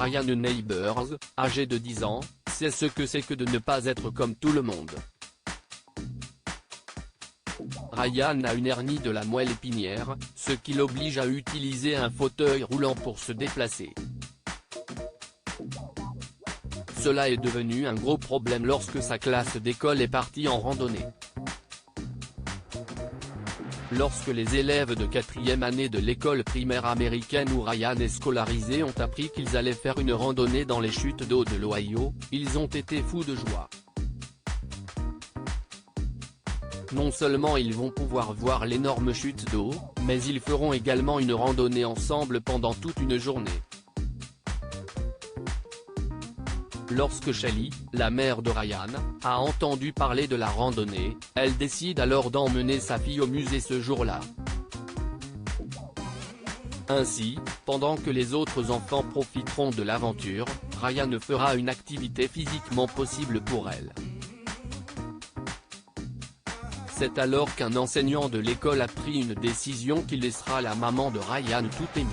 Ryan Neighbors, âgé de 10 ans, sait ce que c'est que de ne pas être comme tout le monde. Ryan a une hernie de la moelle épinière, ce qui l'oblige à utiliser un fauteuil roulant pour se déplacer. Cela est devenu un gros problème lorsque sa classe d'école est partie en randonnée. Lorsque les élèves de 4e année de l'école primaire américaine où Ryan est scolarisé ont appris qu'ils allaient faire une randonnée dans les chutes d'eau de l'Ohio, ils ont été fous de joie. Non seulement ils vont pouvoir voir l'énorme chute d'eau, mais ils feront également une randonnée ensemble pendant toute une journée. Lorsque Shelly, la mère de Ryan, a entendu parler de la randonnée, elle décide alors d'emmener sa fille au musée ce jour-là. Ainsi, pendant que les autres enfants profiteront de l'aventure, Ryan fera une activité physiquement possible pour elle. C'est alors qu'un enseignant de l'école a pris une décision qui laissera la maman de Ryan tout émue.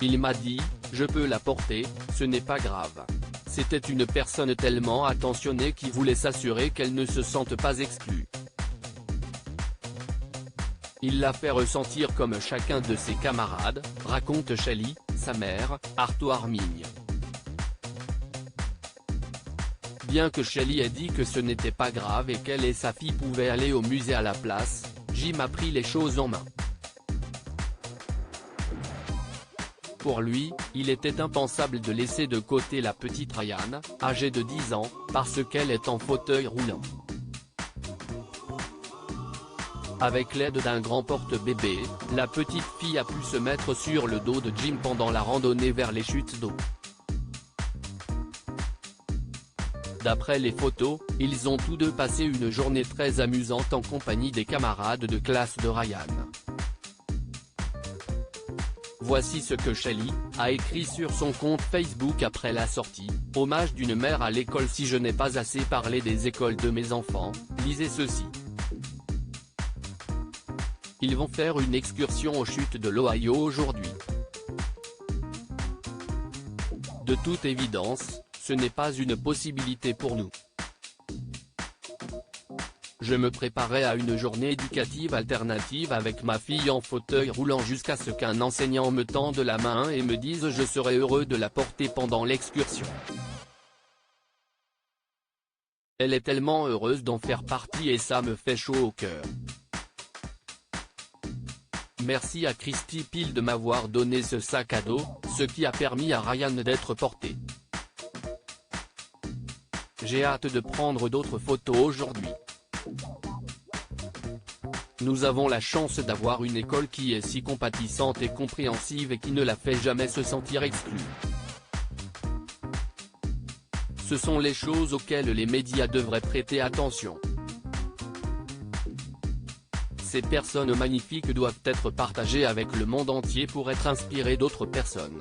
Il m'a dit, je peux la porter, ce n'est pas grave. C'était une personne tellement attentionnée qui voulait s'assurer qu'elle ne se sente pas exclue. Il l'a fait ressentir comme chacun de ses camarades, raconte Shelly, sa mère, Arto Armigne. Bien que Shelly ait dit que ce n'était pas grave et qu'elle et sa fille pouvaient aller au musée à la place, Jim a pris les choses en main. Pour lui, il était impensable de laisser de côté la petite Ryan, âgée de 10 ans, parce qu'elle est en fauteuil roulant. Avec l'aide d'un grand porte-bébé, la petite fille a pu se mettre sur le dos de Jim pendant la randonnée vers les chutes d'eau. D'après les photos, ils ont tous deux passé une journée très amusante en compagnie des camarades de classe de Ryan. Voici ce que Shelly a écrit sur son compte Facebook après la sortie, hommage d'une mère à l'école. Si je n'ai pas assez parlé des écoles de mes enfants, lisez ceci. Ils vont faire une excursion aux chutes de l'Ohio aujourd'hui. De toute évidence, ce n'est pas une possibilité pour nous. Je me préparais à une journée éducative alternative avec ma fille en fauteuil roulant jusqu'à ce qu'un enseignant me tende la main et me dise je serais heureux de la porter pendant l'excursion. Elle est tellement heureuse d'en faire partie et ça me fait chaud au cœur. Merci à Christy Peel de m'avoir donné ce sac à dos, ce qui a permis à Ryan d'être porté. J'ai hâte de prendre d'autres photos aujourd'hui. Nous avons la chance d'avoir une école qui est si compatissante et compréhensive et qui ne la fait jamais se sentir exclue. Ce sont les choses auxquelles les médias devraient prêter attention. Ces personnes magnifiques doivent être partagées avec le monde entier pour être inspirées d'autres personnes.